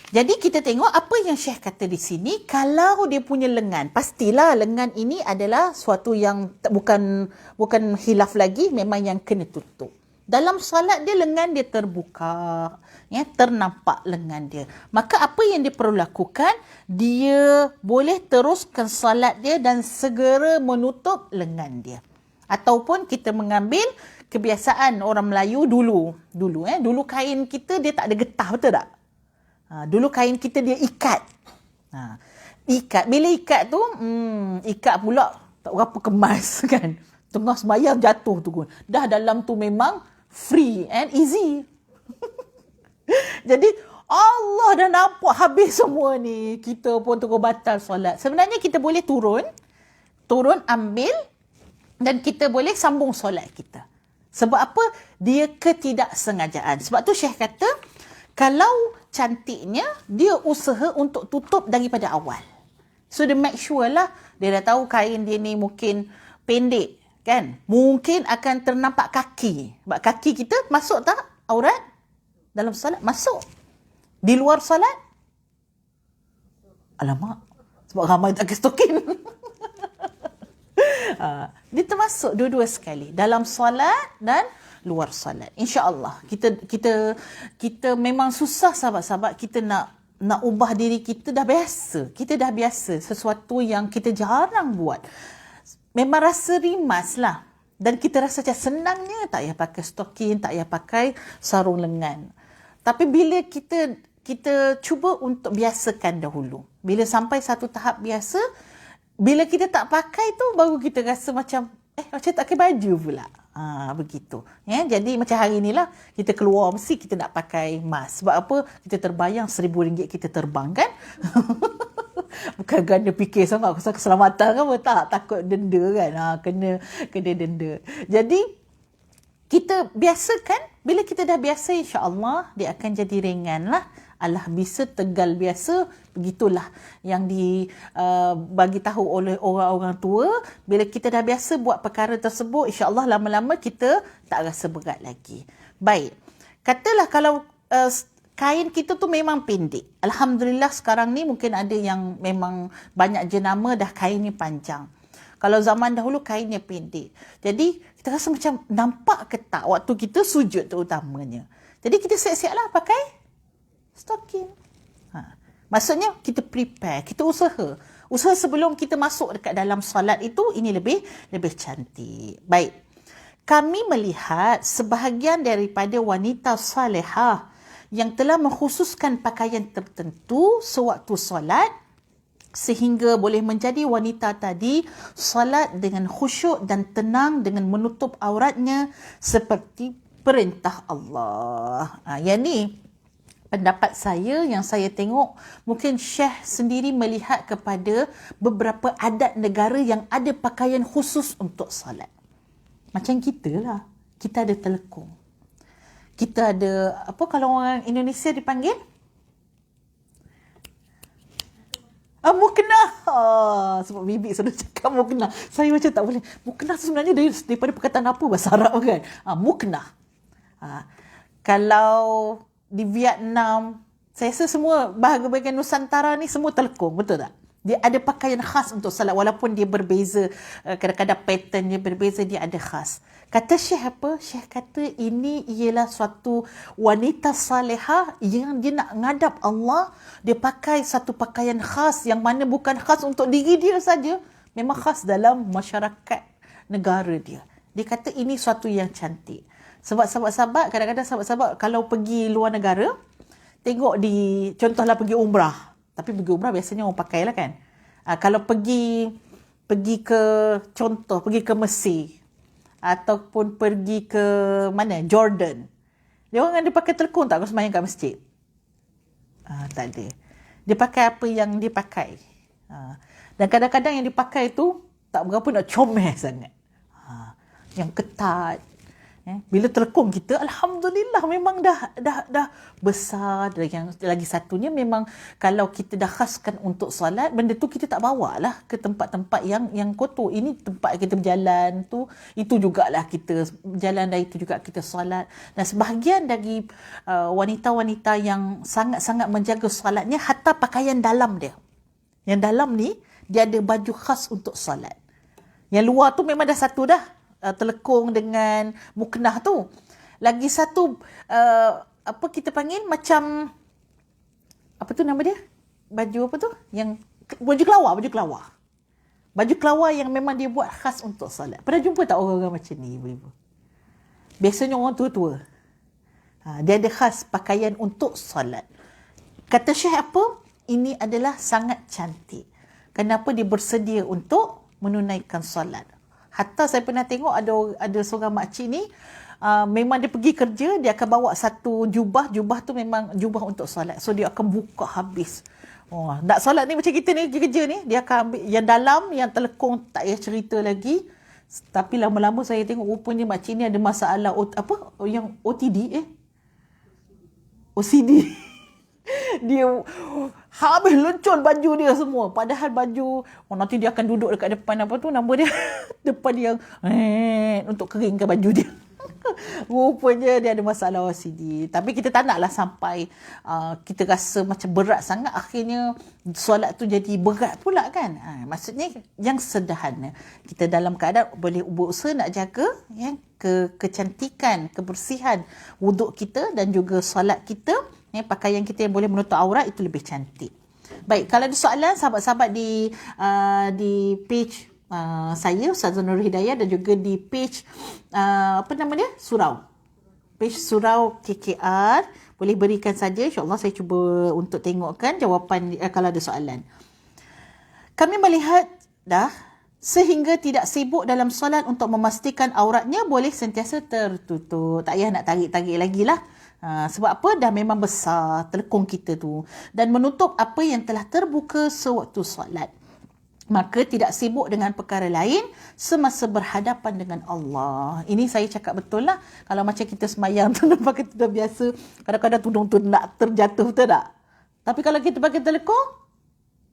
Jadi kita tengok apa yang Syekh kata di sini. Kalau dia punya lengan, pastilah lengan ini adalah suatu yang bukan khilaf lagi, memang yang kena tutup. Dalam salat dia lengan dia terbuka, ternampak lengan dia. Maka apa yang dia perlu lakukan? Dia boleh teruskan salat dia dan segera menutup lengan dia. Ataupun kita mengambil kebiasaan orang Melayu dulu kain kita dia tak ada getah, betul tak? Dulu kain kita dia ikat. Ikat. Bila ikat tu, ikat pula tak berapa kemas kan. Tengah sembahyang jatuh tu. Dah dalam tu memang free and easy. Jadi Allah dah nampak habis semua ni. Kita pun terus batal solat. Sebenarnya kita boleh turun ambil dan kita boleh sambung solat kita. Sebab apa? Dia ketidaksengajaan. Sebab tu Syekh kata, kalau cantiknya, dia usaha untuk tutup daripada awal. So dia make sure lah, dia dah tahu kain dia ni mungkin pendek kan. Mungkin akan ternampak kaki. Sebab kaki kita masuk tak aurat? Dalam solat masuk. Di luar solat? Alamak. Sebab ramai tak pakai stokin. Dia termasuk dua-dua sekali. Dalam solat dan luar solat. InsyaAllah. Kita memang susah sahabat-sahabat. Kita nak ubah diri kita dah biasa. Kita dah biasa. Sesuatu yang kita jarang buat. Memang rasa rimas lah. Dan kita rasa macam senangnya tak payah pakai stokin, tak payah pakai sarung lengan. Tapi bila kita cuba untuk biasakan dahulu. Bila sampai satu tahap biasa, bila kita tak pakai tu baru kita rasa macam macam tak pakai baju pula. Begitu. Jadi macam hari ni lah kita keluar mesti kita nak pakai mask. Sebab apa? Kita terbayang RM1,000 kita terbang kan? Bukan ganda fikir sangat pasal keselamatan kan? Tak, takut denda kan? Kena denda. Jadi kita biasakan. Bila kita dah biasa, insya-Allah dia akan jadi ringan lah. Allah bisa tegal biasa, begitulah yang bagi tahu oleh orang-orang tua. Bila kita dah biasa buat perkara tersebut, insya-Allah lama-lama kita tak rasa berat lagi. Baik. Katalah kalau kain kita tu memang pendek. Alhamdulillah sekarang ni mungkin ada yang memang banyak jenama dah kainnya panjang. Kalau zaman dahulu kainnya pendek. Jadi kita rasa macam nampak ke tak waktu kita sujud terutamanya. Jadi kita siap-siaplah pakai stokin. Maksudnya kita prepare, kita usaha. Usaha sebelum kita masuk dekat dalam solat itu, ini lebih cantik. Baik. Kami melihat sebahagian daripada wanita salihah yang telah mengkhususkan pakaian tertentu sewaktu solat sehingga boleh menjadi wanita tadi solat dengan khusyuk dan tenang dengan menutup auratnya seperti perintah Allah. Yang ni pendapat saya yang saya tengok, mungkin Syekh sendiri melihat kepada beberapa adat negara yang ada pakaian khusus untuk solat. Macam kita lah. Kita ada telekung. Kita ada, apa kalau orang Indonesia dipanggil? Mukena. Sebab bibi selalu cakap mukena. Saya macam tak boleh. Mukena sebenarnya daripada perkataan apa bahasa Arab kan? Mukena. Kalau di Vietnam, saya rasa semua bahagian Nusantara ni semua telekung, betul tak? Dia ada pakaian khas untuk salat walaupun dia berbeza, kadang-kadang pattern dia berbeza, dia ada khas. Kata Syekh apa? Syekh kata ini ialah suatu wanita salihah yang dia nak ngadap Allah, dia pakai satu pakaian khas yang mana bukan khas untuk diri dia saja, memang khas dalam masyarakat negara dia. Dia kata ini suatu yang cantik. Sebab sahabat-sahabat, kadang-kadang sahabat-sahabat kalau pergi luar negara, tengok contohlah pergi umrah. Tapi pergi umrah biasanya orang pakai lah kan. Kalau pergi ke Mesir ataupun pergi ke mana? Jordan. Dia orang ada pakai telekung tak kalau sembahyang kat masjid? Tak ada. Dia pakai apa yang dia pakai. Dan kadang-kadang yang dipakai tu tak berapa nak comel sangat. Yang ketat. Bila telekung kita, alhamdulillah memang dah besar. Dan yang lagi satunya memang kalau kita dah khaskan untuk solat, benda tu kita tak bawa lah ke tempat-tempat yang kotor. Ini tempat kita berjalan tu, itu jugalah kita berjalan, dan itu juga kita solat. Dan sebahagian dari wanita-wanita yang sangat-sangat menjaga solatnya, hatta pakaian dalam dia. Yang dalam ni, dia ada baju khas untuk solat. Yang luar tu memang dah satu dah. Telekung dengan muknah tu. Lagi satu apa kita panggil macam apa tu nama dia? Baju apa tu? Yang baju kelawar yang memang dia buat khas untuk solat. Pernah jumpa tak orang-orang macam ni, ibu-ibu? Biasanya orang tua-tua. Dia ada khas pakaian untuk solat. Kata Syekh apa? ini adalah sangat cantik. Kenapa dia bersedia untuk menunaikan solat. Hatta saya pernah tengok ada seorang makcik ni, memang dia pergi kerja, dia akan bawa satu jubah tu memang jubah untuk solat. So dia akan buka habis. Nak solat ni macam kita ni pergi kerja ni, dia akan ambil yang dalam, yang telekung tak payah cerita lagi. Tapi lama-lama saya tengok rupanya makcik ni ada masalah yang OTD OCD. Dia habis lencon baju dia semua. Padahal baju, nanti dia akan duduk dekat depan nama dia depan dia untuk keringkan baju dia. Rupanya dia ada masalah OCD. Tapi kita tak naklah sampai kita rasa macam berat sangat, akhirnya solat tu jadi berat pula kan. Maksudnya yang sederhana, kita dalam keadaan boleh berusaha nak jaga kecantikan, kebersihan wuduk kita dan juga solat kita. Pakaian kita yang boleh menutup aurat itu lebih cantik. Baik, kalau ada soalan sahabat-sahabat di page saya Ustazah Nur Hidayah dan juga di page surau. Page surau KKR, boleh berikan saja, insya-Allah saya cuba untuk tengokkan jawapan kalau ada soalan. Kami melihat sehingga tidak sibuk dalam solat untuk memastikan auratnya boleh sentiasa tertutup. Tak payah nak tarik-tarik lagi lah. Sebab apa? Dah memang besar telekung kita tu. Dan menutup apa yang telah terbuka sewaktu solat. Maka tidak sibuk dengan perkara lain semasa berhadapan dengan Allah. Ini saya cakap betul lah. Kalau macam kita semayang tu pakai tudung biasa, kadang-kadang tudung tu nak terjatuh, betul tak? Tapi kalau kita pakai telekung,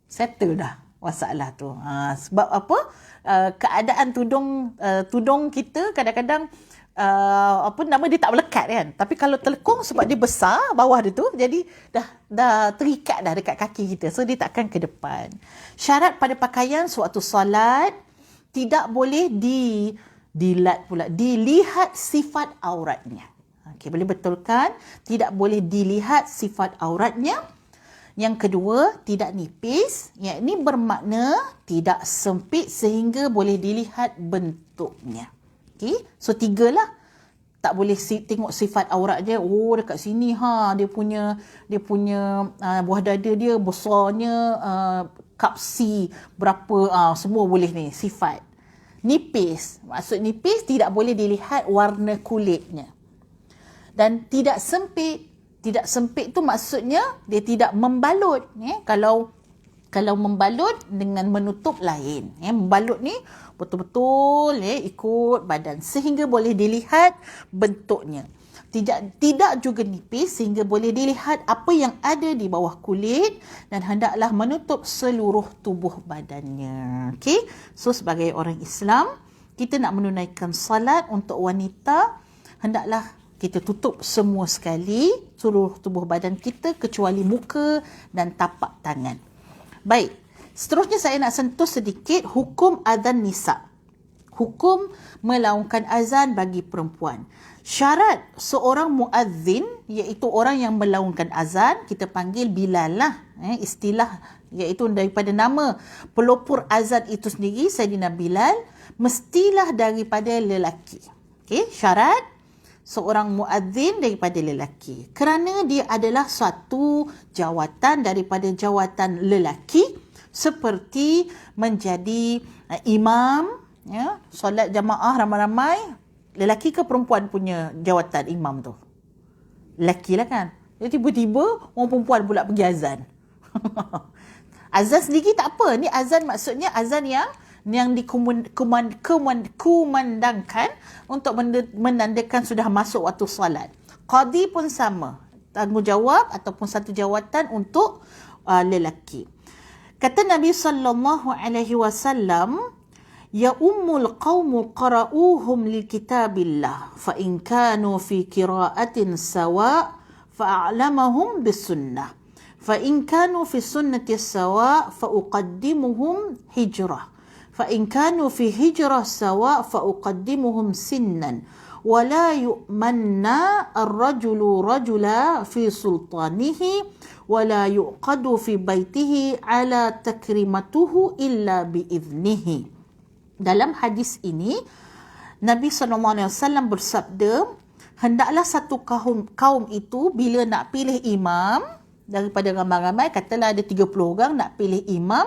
settle dah masalah tu. Sebab apa? Keadaan tudung kita kadang-kadang dia tak melekat kan. Tapi kalau telekung, sebab dia besar bawah dia tu, jadi dah terikat dah dekat kaki kita, so dia takkan ke depan. Syarat pada pakaian sewaktu solat, tidak boleh dilihat sifat auratnya. Okey, boleh betulkan, tidak boleh dilihat sifat auratnya. Yang kedua, tidak nipis, yakni bermakna tidak sempit sehingga boleh dilihat bentuknya. Okay. So 3 lah. Tak boleh tengok sifat aurat dia. Dekat sini dia punya buah dada dia besarnya, kapsi berapa, semua boleh ni sifat. Nipis, maksud nipis tidak boleh dilihat warna kulitnya. Dan tidak sempit tu maksudnya dia tidak membalut. Kalau membalut dengan menutup lain. Membalut ni betul-betul ikut badan sehingga boleh dilihat bentuknya. Tidak juga nipis sehingga boleh dilihat apa yang ada di bawah kulit, dan hendaklah menutup seluruh tubuh badannya. Okey. So sebagai orang Islam, kita nak menunaikan salat untuk wanita, hendaklah kita tutup semua sekali seluruh tubuh badan kita kecuali muka dan tapak tangan. Baik, seterusnya saya nak sentuh sedikit hukum azan nisa. Hukum melaungkan azan bagi perempuan. Syarat seorang muazzin, iaitu orang yang melaungkan azan, kita panggil Bilal lah. Istilah iaitu daripada nama pelopor azan itu sendiri, Sayyidina Bilal, mestilah daripada lelaki. Okey, syarat seorang muazzin daripada lelaki, kerana dia adalah suatu jawatan daripada jawatan lelaki, seperti menjadi imam, solat jamaah ramai-ramai. Lelaki ke perempuan punya jawatan imam tu? Lelaki lah kan. Jadi tiba-tiba orang perempuan pula pergi azan. Azan sendiri tak apa, ni azan maksudnya azan yang dikumandangkan untuk menandakan sudah masuk waktu solat. Qadi pun sama, tanggungjawab ataupun satu jawatan untuk lelaki. Kata Nabi sallallahu alaihi wasallam, ya ummul qaumu qara'uhum li kitabillah fa in kanu fi qira'atin sawa fa a'lamahum bis sunnah fa in kanu fi sunnati sawa fa uqaddimuhum hijrah فإن كانوا في هجرة سواء فأقدمهم سنا ولا يؤمن الرجل رجلا في سلطانه ولا يؤقد في بيته على تكريمته إلا بإذنه. Dalam hadis ini, Nabi SAW bersabda, hendaklah satu kaum itu bila nak pilih imam, daripada ramai-ramai, katalah ada 30 orang nak pilih imam,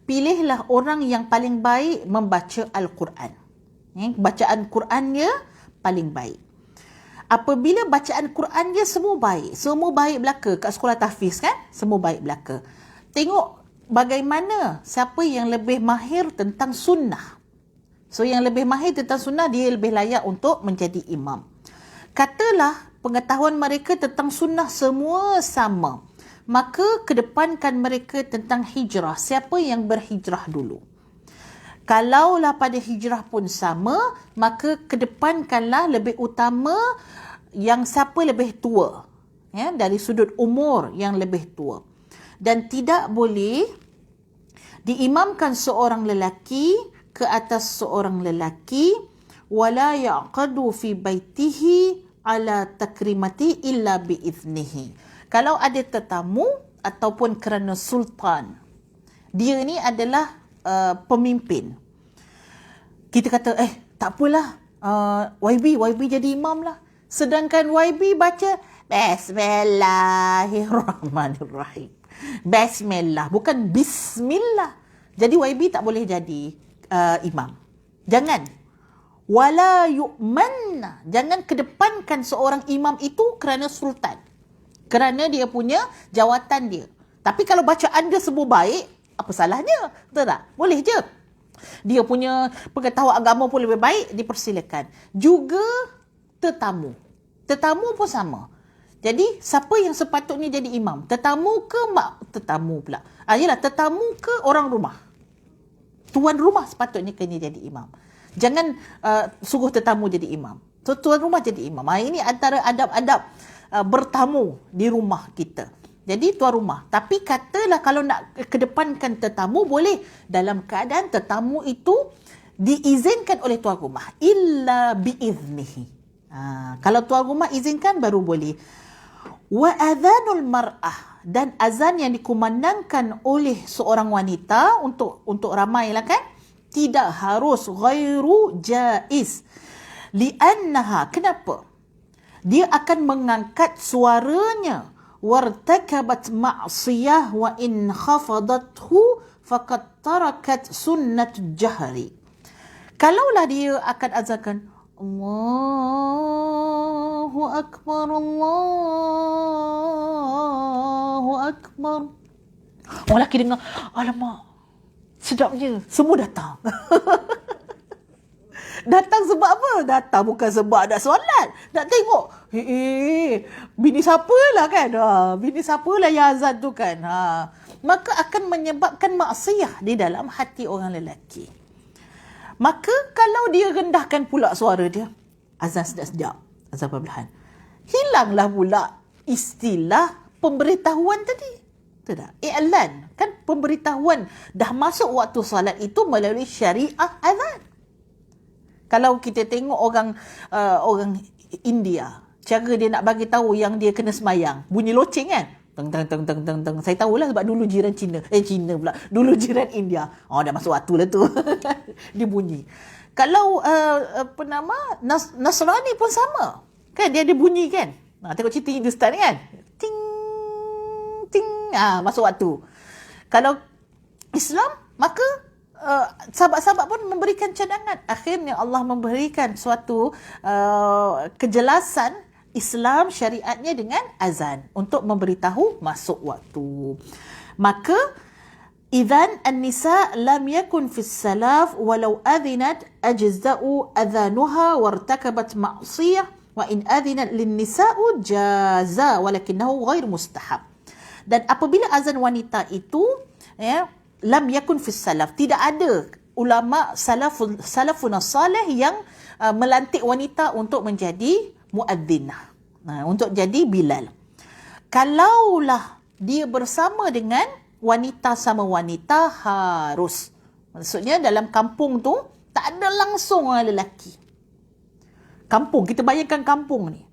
pilihlah orang yang paling baik membaca Al-Quran. Bacaan Qurannya paling baik. Apabila bacaan Quran dia semua baik belaka kat sekolah tahfiz kan, semua baik belaka. Tengok bagaimana siapa yang lebih mahir tentang sunnah. So yang lebih mahir tentang sunnah, dia lebih layak untuk menjadi imam. Katalah pengetahuan mereka tentang sunnah semua sama, maka kedepankan mereka tentang hijrah. Siapa yang berhijrah dulu? Kalaulah pada hijrah pun sama, maka kedepankanlah lebih utama yang siapa lebih tua. Ya, dari sudut umur yang lebih tua. Dan tidak boleh diimamkan seorang lelaki ke atas seorang lelaki, wala ya'qadu fi baitihi ala takrimati illa biiznihi. Kalau ada tetamu ataupun kerana sultan, dia ni adalah pemimpin. Kita kata, tak apalah, YB jadi imam lah. Sedangkan YB baca Bismillahirrahmanirrahim. Bismillah, bukan Bismillah. Jadi YB tak boleh jadi imam. Jangan. Wala yu'man. Jangan kedepankan seorang imam itu kerana sultan. Kerana dia punya jawatan dia. Tapi kalau bacaan dia semua baik, apa salahnya? Betul tak? Boleh je. Dia punya pengetahuan agama pun lebih baik, dipersilakan. Juga tetamu. Tetamu pun sama. Jadi, siapa yang sepatutnya jadi imam? Tetamu ke tetamu pula? Yelah, tetamu ke orang rumah? Tuan rumah sepatutnya kena jadi imam. Jangan suruh tetamu jadi imam. Tuan rumah jadi imam. Ini antara adab-adab bertamu di rumah kita. Jadi tuan rumah. Tapi katalah kalau nak kedepankan tetamu, boleh dalam keadaan tetamu itu diizinkan oleh tuan rumah. Illa biiznihi. Kalau tuan rumah izinkan baru boleh. Wa adhanul mar'ah. Dan azan yang dikumandangkan oleh seorang wanita untuk ramai lah kan, tidak harus ghairu jaiz. Li'annaha. Kenapa? Dia akan mengangkat suaranya. Wartakabat ma'siyah wa in khafadathu faqad tarakat sunnat jahri. Kalaulah dia akan azankan Allahu Akbar, Allahu Akbar. Orang lelaki dengar, alamak, sedapnya, semua datang. Datang sebab apa? Datang bukan sebab nak solat. Nak tengok, bini siapalah kan? Bini siapalah yang azan tu kan? Maka akan menyebabkan maksiyah di dalam hati orang lelaki. Maka kalau dia rendahkan pula suara dia, azan sedap-sedap, azan perlahan, hilanglah pula istilah pemberitahuan tadi. Betul tak? I'lan. Kan pemberitahuan dah masuk waktu solat itu melalui syariah azan. Kalau kita tengok orang India, cara dia nak bagi tahu yang dia kena semayang, bunyi loceng kan? Teng teng teng teng teng teng. Saya tahulah sebab dulu jiran Cina pula. Dulu jiran India. Dah masuk waktu lah tu. Dia bunyi. Kalau Nasrani pun sama. Kan dia ada bunyi kan? Tengok cerita Hindustan kan? Ting ting. Masuk waktu. Kalau Islam, maka sahabat-sahabat pun memberikan cadangan. Akhirnya Allah memberikan suatu kejelasan Islam syariatnya dengan azan untuk memberitahu masuk waktu. Maka idzan an-nisa lam yakun fi salaf walau adhinat ajza'u adhanuha wartakabat ma'siyah wa in adhinat lin-nisa'u jaza walakinahu ghair mustahab. Dan apabila azan wanita itu lam yakun fi salaf, tidak ada ulama salafun salih yang melantik wanita untuk menjadi muadzinah, untuk jadi Bilal. Kalaulah dia bersama dengan wanita sama wanita, harus. Maksudnya dalam kampung tu tak ada langsung orang lelaki. Kampung, kita bayangkan kampung ni.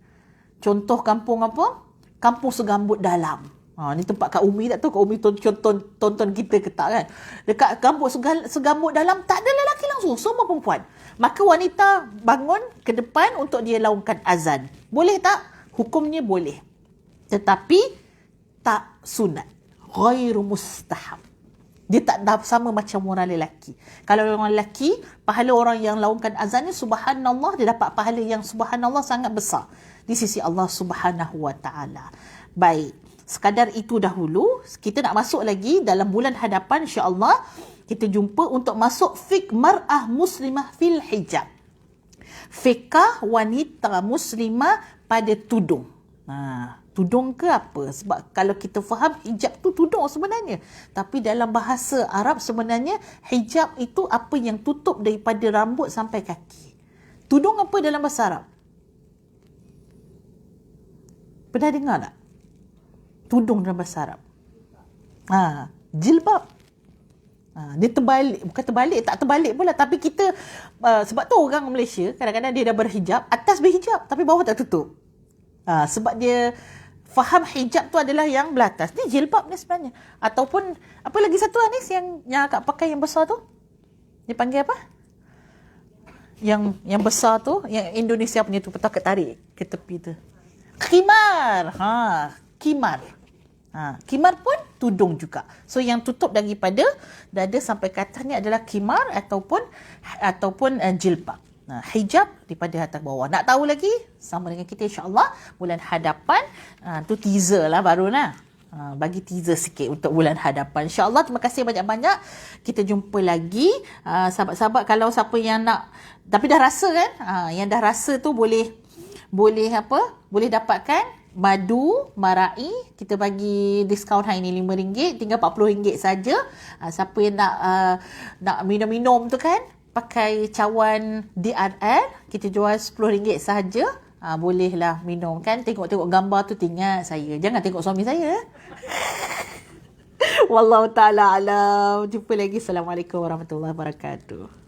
Contoh kampung apa? Kampung Segambut Dalam. Ni tempat Kak Umi, tak tahu Kak Umi tonton kita ke tak kan. Dekat kampung Segambut Dalam tak ada lelaki langsung, semua perempuan. Maka wanita bangun ke depan untuk dia laungkan azan. Boleh tak? Hukumnya boleh. Tetapi tak sunat. Ghairu mustahab. Dia tak sama macam orang lelaki. Kalau orang lelaki, pahala orang yang laungkan azan ni subhanallah, dia dapat pahala yang subhanallah sangat besar di sisi Allah Subhanahu wa taala. Baik, sekadar itu dahulu. Kita nak masuk lagi dalam bulan hadapan, insya-Allah kita jumpa untuk masuk fiqh mar'ah muslimah fil hijab. Fiqh wanita muslimah pada tudung. Tudung ke apa? Sebab kalau kita faham hijab tu tudung sebenarnya. Tapi dalam bahasa Arab sebenarnya hijab itu apa yang tutup daripada rambut sampai kaki. Tudung apa dalam bahasa Arab? Pernah dengar tak? Tudung dalam bahasa Arab. Jilbab. Dia terbalik, bukan terbalik, tak terbalik pula. Tapi kita, sebab tu orang Malaysia kadang-kadang dia dah berhijab, atas berhijab tapi bawah tak tutup. Sebab dia faham hijab tu adalah yang belatas. Ni jilbab ni sebenarnya. Ataupun apa lagi satu Anis yang akak pakai yang besar tu? Dia panggil apa? Yang besar tu, yang Indonesia punya tu, betul akak tarik ke tepi tu. Khimar. Khimar. Khimar pun tudung juga. So yang tutup daripada dada sampai ke atas ni adalah khimar ataupun jilbab. Hijab daripada atas bawah. Nak tahu lagi? Sama dengan kita insya-Allah bulan hadapan. Tu teaser lah baru lah. Bagi teaser sikit untuk bulan hadapan. InsyaAllah, terima kasih banyak-banyak. Kita jumpa lagi. Sahabat-sahabat, kalau siapa yang nak, tapi dah rasa kan? Yang dah rasa tu boleh dapatkan madu marai. Kita bagi diskaun hari ni RM5, tinggal RM40 saja. Siapa yang nak minum-minum tu kan, pakai cawan DRR, kita jual RM10 sahaja. Bolehlah minum kan. Tengok-tengok gambar tu, ingat saya. Jangan tengok suami saya. Wallahu ta'ala alam. Jumpa lagi. Assalamualaikum warahmatullahi wabarakatuh.